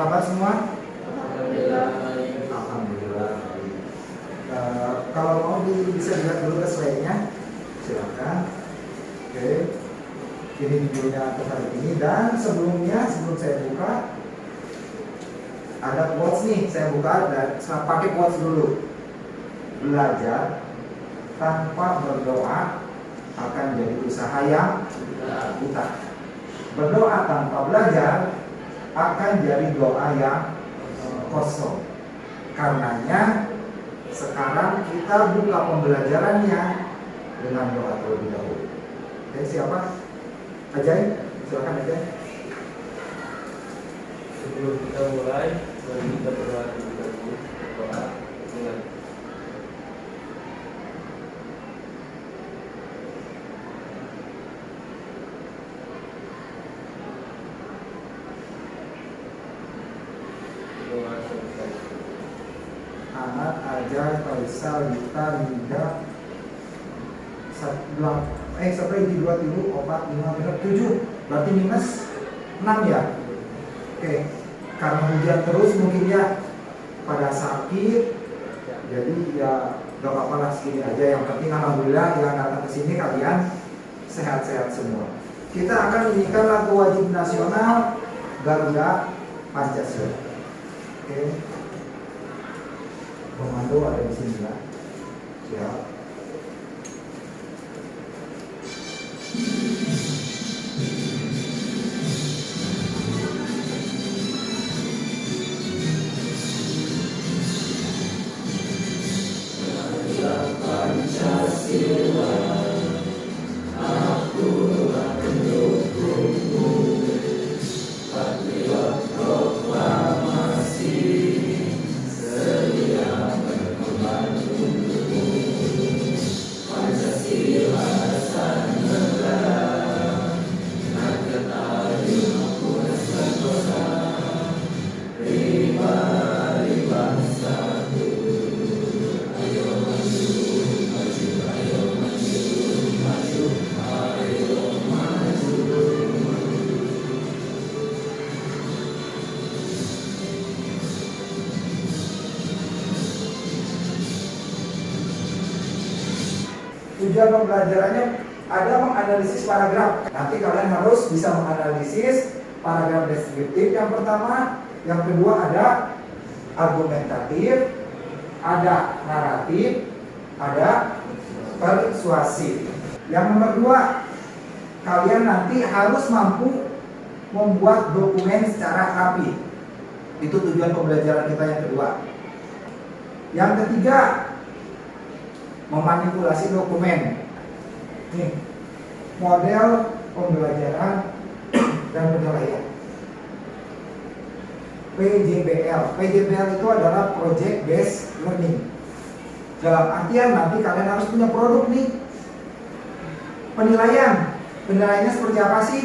kabar semua? Alhamdulillah. Alhamdulillah. Kalau mau bisa dilihat dulu ke slide-nya, silakan. Oke. Ini videonya untuk hari ini, dan sebelum saya buka ada quotes nih, saya buka dan pakai quotes dulu. Belajar tanpa berdoa akan jadi usaha yang buta. Berdoa tanpa belajar akan jadi doa yang kosong. Karenanya sekarang kita buka pembelajarannya dengan doa terlebih dahulu. Oke, siapa? Ajay, silakan Ajay. Sebelum kita mulai, mari kita berdoa terlebih dahulu. Doa dengan doa selesai. Anak Ajay, Faisal, Gita, Nida, sampai di 2, 3, 4, 5, 7, berarti minus 6 ya. Oke, karena hujan terus mungkin ya pada sakit, jadi ya gak apa-apa lah, segini aja. Yang penting alhamdulillah yang datang ke sini kalian sehat-sehat semua. Kita akan menyanyikan lagu wajib nasional Garuda Pancasila. Oke, komando ada di sini ya. Siap. Tujuan pembelajarannya ada menganalisis paragraf. Nanti kalian harus bisa menganalisis paragraf deskriptif yang pertama, yang kedua ada argumentatif, ada naratif, ada persuasif. Yang nomor 2, kalian nanti harus mampu membuat dokumen secara rapi. Itu tujuan pembelajaran kita yang kedua. Yang ketiga, memanipulasi dokumen. Nih, model pembelajaran dan penilaian. PJBL. PJBL itu adalah Project Based Learning. Dalam artian nanti kalian harus punya produk nih. Penilaian. Penilaiannya seperti apa sih?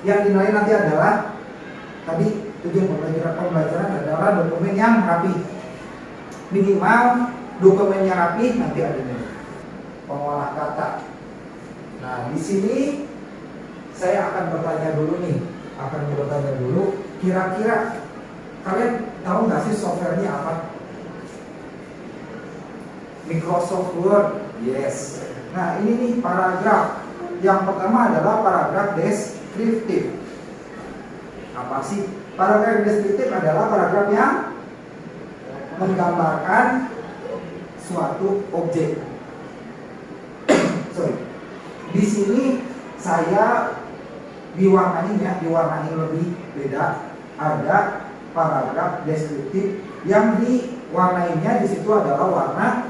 Yang dinilai nanti adalah tadi tujuan pembelajaran adalah dokumen yang rapi. Minimal dokumennya rapi, nanti ada nih pengolah kata. Nah, di sini saya akan bertanya dulu, kira-kira kalian tahu nggak sih softwarenya apa? Microsoft Word, yes. Nah, ini nih paragraf. Yang pertama adalah paragraf deskriptif. Apa sih? Paragraf deskriptif adalah paragraf yang menggambarkan suatu objek. Sorry. Di sini saya diwarnai lebih beda. Ada paragraf deskriptif yang diwarnainya di situ adalah warna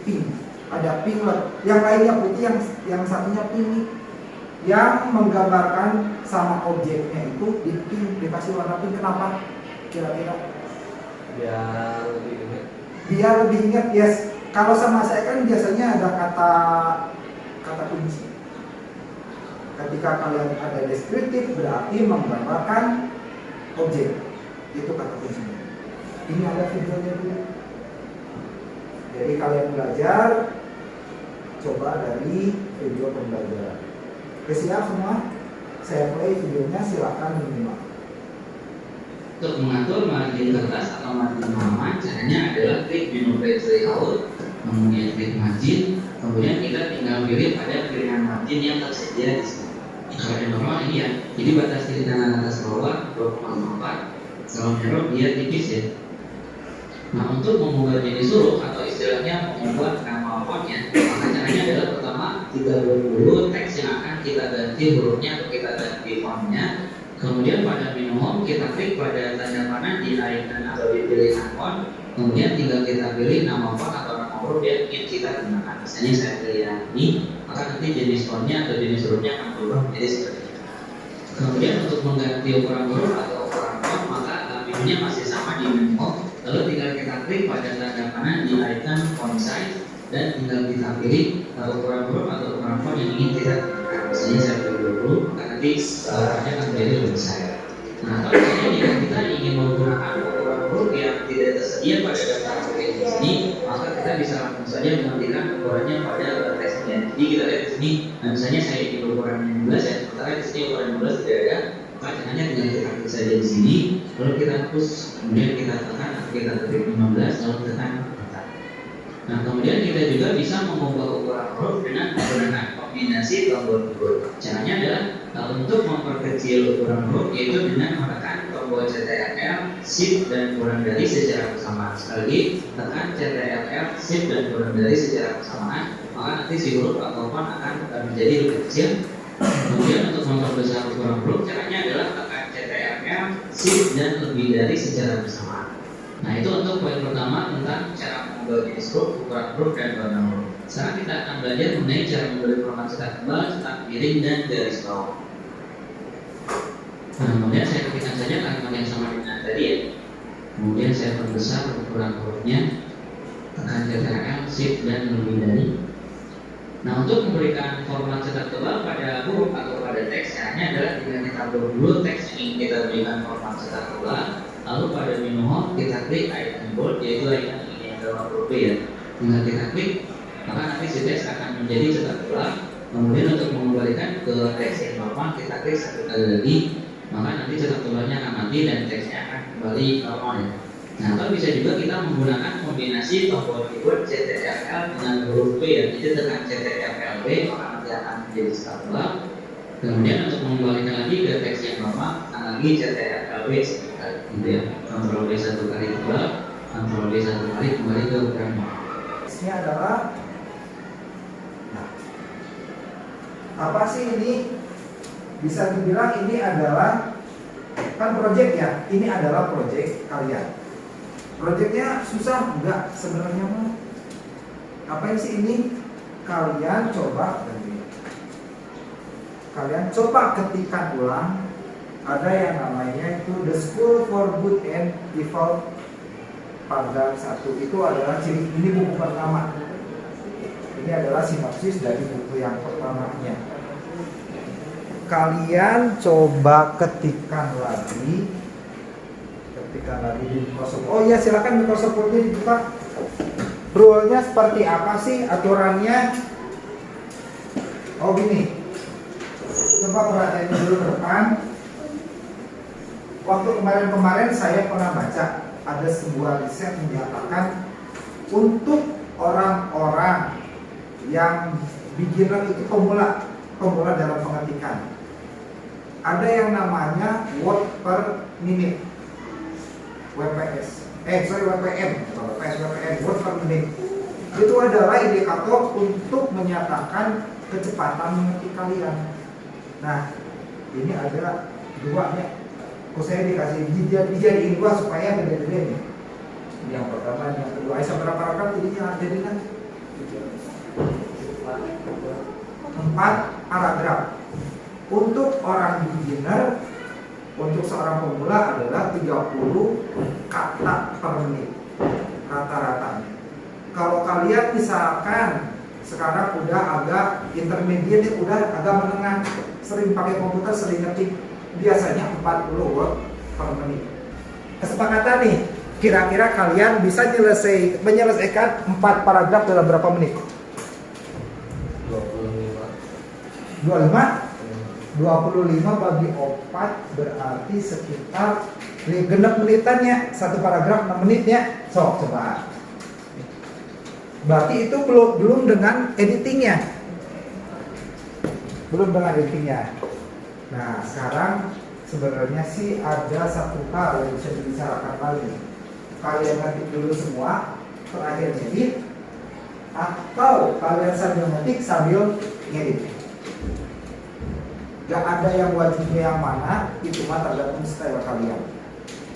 pink. Ada pink, yang lainnya putih, yang satunya pink. Yang menggambarkan sama objeknya itu di pink, dikasih warna pink. Kenapa? Kira-kira? Biar lebih ingat, yes. Kalau sama saya kan biasanya ada kata kunci. Ketika kalian ada deskriptif berarti menggambarkan objek. Itu kata kuncinya. Ini ada videonya dulu. Jadi kalian belajar coba dari video pembelajaran. Oke, siap semua? Saya play videonya, silakan menyimak. Untuk mengatur margin kertas atau margin halaman, caranya adalah klik menu page layout, kemudian klik margin, kemudian kita tinggal pilih pada pilihan margin yang tersedia di sini. Kalau yang normal ini ya, jadi batas kiri kanan atas bawah 2,4. Kalau merah dia tipis ya. Nah, untuk mengubah jenis huruf atau istilahnya mengubah nama fontnya, maka caranya adalah pertama kita dulu teks yang akan kita ganti hurufnya atau kita ganti fontnya. Kemudian pada menu home kita klik pada tanda panah di icon atau di pilihan font. Kemudian tinggal kita pilih nama font atau nama huruf yang ingin kita gunakan. Misalnya saya pilih yang ini, maka nanti jenis fontnya atau jenis hurufnya akan berubah menjadi seperti ini. Kemudian untuk mengganti ukuran huruf atau ukuran font, maka menunya masih sama di menu home. Lalu tinggal kita klik pada tanda panah di icon font size dan tinggal kita pilih ukuran huruf atau ukuran font yang ingin kita gunakan. Misalnya saya pilih 20, maka nanti ukurannya akan menjadi lebih besar. Nah, kalau misalnya jika kita ingin menggunakan ukuran huruf yang tidak tersedia pada daftar aplikasi di sini, maka kita bisa langsung saja mengambilkan ukurannya pada teksnya. Jadi kita lihat di sini, nah, misalnya saya ingin ukuran 15 ya, sementara di sini ukuran 15 tidak ada, maka caranya tinggal kita klik saja di sini, lalu kita hapus, kemudian kita tekan atau kita ketik 15, lalu tekan enter. Nah, kemudian kita juga bisa mengubah ukuran huruf dengan menggunakan kombinasi tombol keyboard. Caranya adalah untuk memperkecil ukuran huruf yaitu dengan menekan tombol Ctrl, Shift dan kurang dari secara bersamaan. Sekali lagi, tekan Ctrl, Shift dan kurang dari secara bersamaan, maka nanti si huruf atau font akan menjadi lebih kecil. Kemudian untuk memperbesar ukuran huruf, caranya adalah tekan Ctrl, Shift dan lebih dari secara bersamaan. Nah, itu untuk poin pertama tentang cara mengubah jenis huruf, ukuran huruf, dan warna huruf. Sekarang kita akan belajar mengenai cara membeli format cetak tebal, cetak miring, dan garis bawah. Nah, kemudian saya ketikkan saja kalimat yang sama dengan tadi ya. Kemudian saya perbesar ukuran hurufnya, tekan Ctrl, Shift, dan lebih dari. Nah, untuk memberikan format cetak tebal pada huruf atau pada teks, caranya adalah dengan kita dulu teks yang ingin kita berikan format cetak tebal. Lalu pada menu home kita klik icon bold, yaitu icon yang dalam huruf B ya. Tinggal kita klik, maka nanti si teks akan menjadi cetak tebal. Kemudian untuk mengembalikan ke teks yang normal kita klik satu kali lagi, maka nanti cetak tebalnya akan mati dan teksnya akan kembali normal ya. Nah, atau bisa juga kita menggunakan kombinasi tombol keyboard Ctrl dengan huruf B ya. Jadi tekan Ctrl B, maka nanti akan menjadi cetak tebal. Kemudian untuk mengembalikan lagi ke teks yang normal, akan lagi Ctrl B sekali, gitu ya. Ctrl B satu kali tebal, Ctrl B satu kali kembali ke ukuran normal. Ini adalah, nah, apa sih ini? Bisa dibilang ini adalah kan project ya. Ini adalah project kalian. Projectnya susah enggak sebenarnya mah? Apa sih ini? Kalian coba ketikkan ulang. Ada yang namanya itu The School for Good and Evil paragraf 1. Itu adalah ciri, ini buku pertama. Ini adalah sinopsis dari buku yang pertamanya. Kalian coba ketikkan lagi di Microsoft. Oh iya, silakan Microsoft Word-nya dibuka. Rule-nya seperti apa sih aturannya? Oh gini. Coba perhatiin dulu ke depan. Waktu kemarin saya pernah baca ada sebuah riset menyatakan untuk orang-orang yang beginner itu pemula dalam pengetikan, ada yang namanya word per minute, WPS, WPM, word per minute. Itu adalah indikator untuk menyatakan kecepatan mengetik kalian. Nah, ini ada dua ya. Kok saya dikasih dijadiin dua supaya beda-beda nih. Ini yang pertama, yang kedua. Aisyah berapa paragraf jadinya? Jadinya 4 paragraf. Untuk orang beginner, untuk seorang pemula adalah 30 kata per menit rata-ratanya. Kalau kalian misalkan sekarang udah agak intermediate, udah agak menengah, sering pakai komputer, sering ngetik, biasanya 40 word per menit. Kesepakatan nih, kira-kira kalian bisa menyelesaikan 4 paragraf dalam berapa menit? 25. 25? 25 bagi 4 berarti sekitar genep menitannya, satu paragraf 6 menit ya. Sok coba. Berarti itu belum dengan editingnya. Belum dengan editingnya. Nah, sekarang sebenarnya sih ada satu hal yang bisa dibicarakan lagi. Kalian ngetik dulu semua, terakhir edit, atau kalian sambil ngetik sambil ngedit. Gak ada yang wajibnya yang mana, itu mah tergantung style kalian.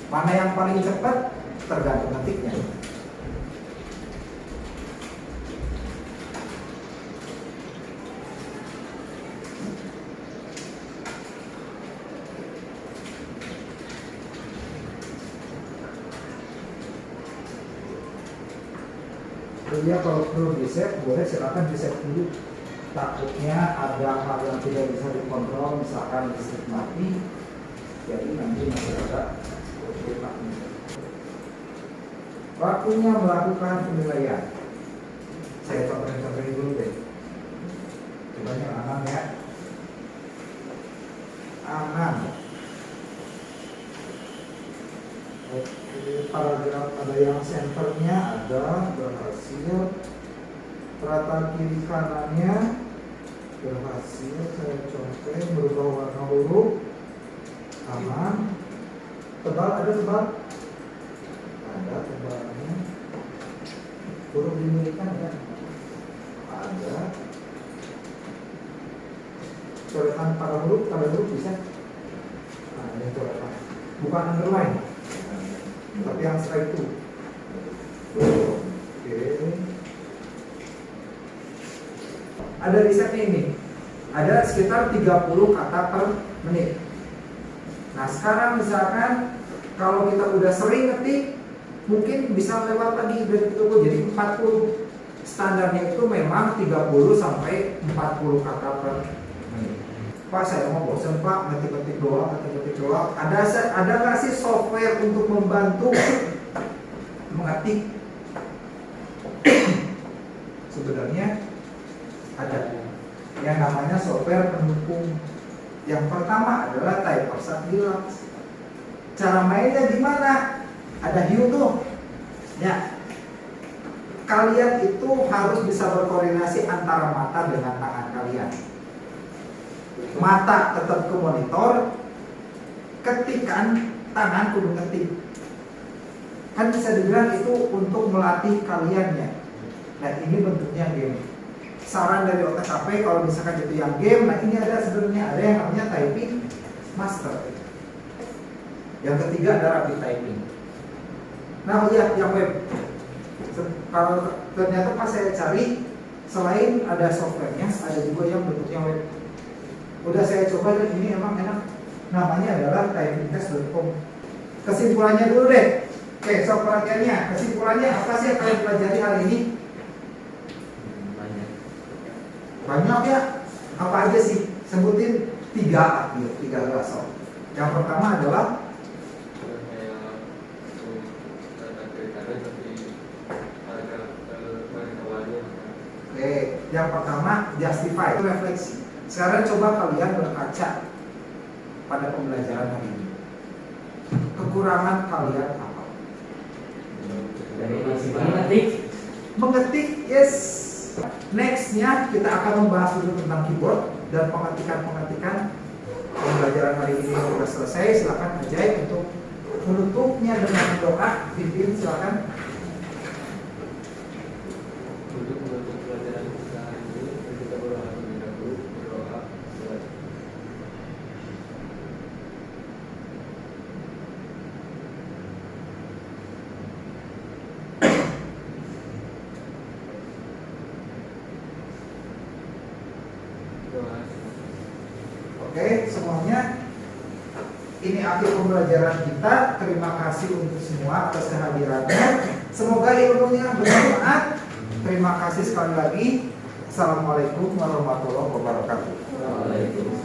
Mana yang paling cepat tergantung ngetiknya. Ya kalau perlu di save, boleh silakan di save dulu. Takutnya ada hal yang tidak bisa dikontrol, misalkan listrik mati, jadi nanti masih ada waktunya melakukan penilaian. Saya contohin dulu deh. Coba yang Anam ya. Anam. Oke, paragraf ada yang senternya ada berhasil, rata kiri kanannya berhasil. Saya contoh berubah warna huruf, aman. Tebal ada tebal, ada tebalnya. Huruf dimiliki ada. Coretan pada huruf bisa. Nah, ini coretan, bukan underline, tapi yang strike to. Oke. Ada risetnya ini. Ada sekitar 30 kata per menit. Nah, sekarang misalkan kalau kita udah sering ngetik, mungkin bisa lewat lagi dari itu jadi 40. Standarnya itu memang 30 sampai 40 kata per menit. Pak, saya mau bosan Pak, ngetik-ngetik doang. Ada nggak sih software untuk membantu mengetik? Sebenarnya ada yang namanya software pendukung. Yang pertama adalah Typeforce Deluxe. Cara mainnya gimana? Ada Hue tuh. Ya. Kalian itu harus bisa berkoordinasi antara mata dengan tangan kalian. Mata tetap ke monitor, ketikan tangan kudu ngetik. Kan bisa dibilang itu untuk melatih kalian ya. Dan ini bentuknya game. Saran dari OTKP kalau misalkan itu yang game, nah ini ada sebenarnya ada yang namanya typing master. Yang ketiga ada rapid typing. Nah ya yang web. Kalau ternyata pas saya cari, selain ada softwarenya, ada juga yang bentuknya web. Udah saya coba dan ini emang enak. Namanya adalah typingtest.com. Kesimpulannya dulu deh. Oke, sok perhatiannya. Kesimpulannya apa sih yang kalian pelajari hari ini? Banyak ya. Apa aja sih? Sebutin 3 sok. Yang pertama adalah yang pertama justify, refleksi. Sekarang coba kalian berkaca pada pembelajaran hari ini. Kekurangan kalian apa? Dari masih mengetik, yes. Nextnya kita akan membahas dulu tentang keyboard dan pengetikan pembelajaran hari ini sudah selesai. Silakan Ajaib untuk menutupnya dengan doa. Pimpin silakan. untuk menutup pelajaran kita hari ini, kita berdoa terlebih dahulu. Berdoa. Oke, semuanya. Ini akhir pembelajaran kita. Terima kasih untuk semua atas kehadirannya. Semoga ilmunya bermanfaat. Terima kasih sekali lagi. Assalamualaikum warahmatullahi wabarakatuh. Waalaikumsalam.